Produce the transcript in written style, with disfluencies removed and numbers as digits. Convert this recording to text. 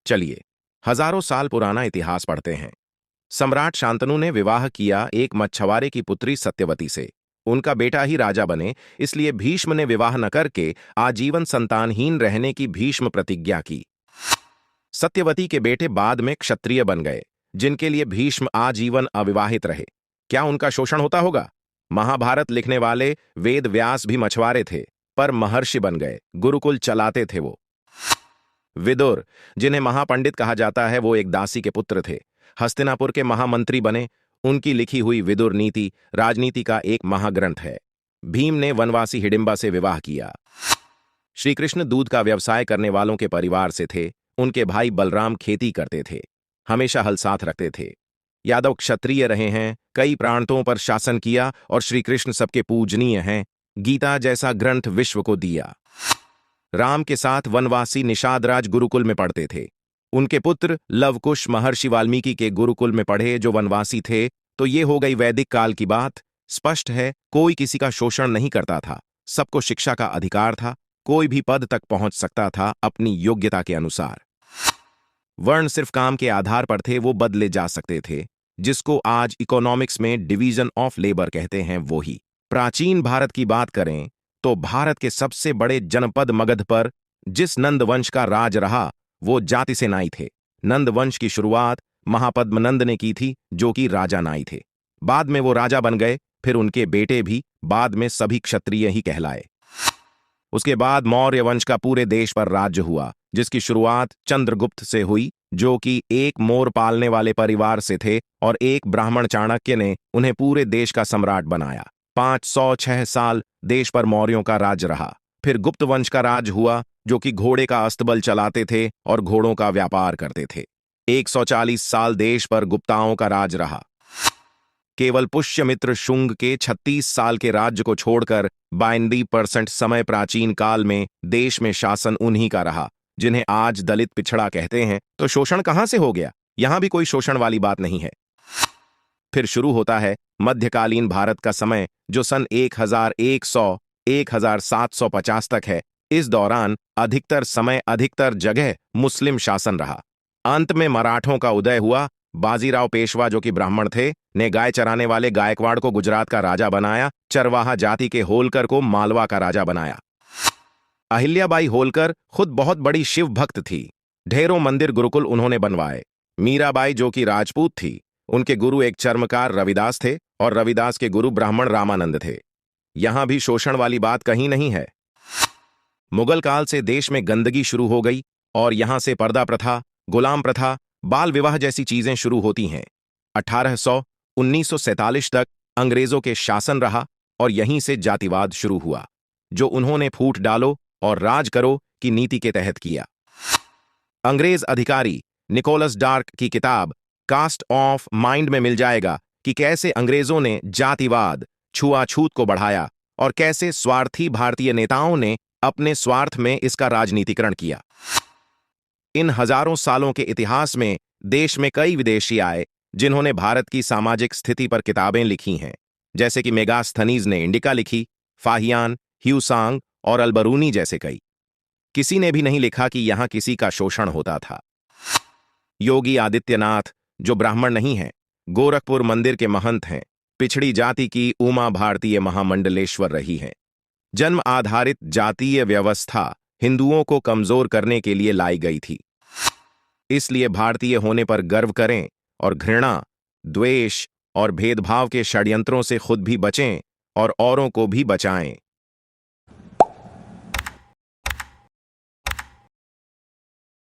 चलिए हजारों साल पुराना इतिहास पढ़ते हैं। सम्राट शांतनु ने विवाह किया एक मछुआरे की पुत्री सत्यवती से। उनका बेटा ही राजा बने, इसलिए भीष्म ने विवाह न करके आजीवन संतानहीन रहने की भीष्म प्रतिज्ञा की। सत्यवती के बेटे बाद में क्षत्रिय बन गए, जिनके लिए भीष्म आजीवन अविवाहित रहे। क्या उनका शोषण होता होगा? महाभारत लिखने वाले वेद व्यास भी मछुआरे थे, पर महर्षि बन गए, गुरुकुल चलाते थे वो। विदुर, जिन्हें महापंडित कहा जाता है, वो एक दासी के पुत्र थे। हस्तिनापुर के महामंत्री बने। उनकी लिखी हुई विदुर नीति राजनीति का एक महाग्रंथ है। भीम ने वनवासी हिडिंबा से विवाह किया। श्री कृष्ण दूध का व्यवसाय करने वालों के परिवार से थे। उनके भाई बलराम खेती करते थे, हमेशा हल साथ रखते थे। यादव क्षत्रिय रहे हैं, कई प्रांतों पर शासन किया और श्री कृष्ण सबके पूजनीय हैं। गीता जैसा ग्रंथ विश्व को दिया। राम के साथ वनवासी निषादराज गुरुकुल में पढ़ते थे। उनके पुत्र लवकुश महर्षि वाल्मीकि के गुरुकुल में पढ़े, जो वनवासी थे। तो ये हो गई वैदिक काल की बात। स्पष्ट है, कोई किसी का शोषण नहीं करता था। सबको शिक्षा का अधिकार था। कोई भी पद तक पहुंच सकता था अपनी योग्यता के अनुसार। वर्ण सिर्फ काम के आधार पर थे, वो बदले जा सकते थे। जिसको आज इकोनॉमिक्स में डिवीजन ऑफ लेबर कहते हैं, वो ही। प्राचीन भारत की बात करें तो भारत के सबसे बड़े जनपद मगध पर जिस नंद वंश का राज रहा, वो जाति से नाई थे। नंद वंश की शुरुआत महापद्म नंद ने की थी, जो कि राजा नाई थे। बाद में वो राजा बन गए, फिर उनके बेटे भी, बाद में सभी क्षत्रिय ही कहलाए। उसके बाद मौर्य वंश का पूरे देश पर राज्य हुआ, जिसकी शुरुआत चंद्रगुप्त से हुई, जो कि एक मोर पालने वाले परिवार से थे, और एक ब्राह्मण चाणक्य ने उन्हें पूरे देश का सम्राट बनाया। 506 साल देश पर मौर्यों का राज रहा। फिर गुप्त वंश का राज हुआ, जो कि घोड़े का अस्तबल चलाते थे और घोड़ों का व्यापार करते थे। 140 साल देश पर गुप्ताओं का राज रहा। केवल पुष्यमित्र शुंग के 36 साल के राज्य को छोड़कर 92% समय प्राचीन काल में देश में शासन उन्हीं का रहा, जिन्हें आज दलित पिछड़ा कहते हैं। तो शोषण कहां से हो गया? यहां भी कोई शोषण वाली बात नहीं है। फिर शुरू होता है मध्यकालीन भारत का समय, जो सन 1100 1750 तक है। इस दौरान अधिकतर समय अधिकतर जगह मुस्लिम शासन रहा। अंत में मराठों का उदय हुआ। बाजीराव पेशवा, जो कि ब्राह्मण थे, ने गाय चराने वाले गायकवाड़ को गुजरात का राजा बनाया। चरवाहा जाति के होलकर को मालवा का राजा बनाया। अहिल्याबाई होलकर खुद बहुत बड़ी शिव भक्त थी। ढेरों मंदिर गुरुकुल उन्होंने बनवाए। मीराबाई, जो कि राजपूत थी, उनके गुरु एक चर्मकार रविदास थे, और रविदास के गुरु ब्राह्मण रामानंद थे। यहां भी शोषण वाली बात कहीं नहीं है। मुगल काल से देश में गंदगी शुरू हो गई, और यहां से पर्दा प्रथा, गुलाम प्रथा, बाल विवाह जैसी चीजें शुरू होती हैं। 1947 तक अंग्रेजों के शासन रहा, और यहीं से जातिवाद शुरू हुआ, जो उन्होंने फूट डालो और राज करो की नीति के तहत किया। अंग्रेज अधिकारी निकोलस डार्क की किताब कास्ट ऑफ माइंड में मिल जाएगा कि कैसे अंग्रेजों ने जातिवाद, छुआछूत को बढ़ाया, और कैसे स्वार्थी भारतीय नेताओं ने अपने स्वार्थ में इसका राजनीतिकरण किया। इन हजारों सालों के इतिहास में देश में कई विदेशी आए, जिन्होंने भारत की सामाजिक स्थिति पर किताबें लिखी हैं, जैसे कि मेगास्थनीज ने इंडिका लिखी, फाहियान, ह्यूसांग और अलबरूनी जैसे कई। किसी ने भी नहीं लिखा कि यहां किसी का शोषण होता था। योगी आदित्यनाथ, जो ब्राह्मण नहीं हैं, गोरखपुर मंदिर के महंत हैं, पिछड़ी जाति की उमा भारतीय महामंडलेश्वर रही हैं। जन्म आधारित जातीय व्यवस्था हिंदुओं को कमजोर करने के लिए लाई गई थी। इसलिए भारतीय होने पर गर्व करें और घृणा, द्वेष और भेदभाव के षड्यंत्रों से खुद भी बचें और औरों को भी बचाएं।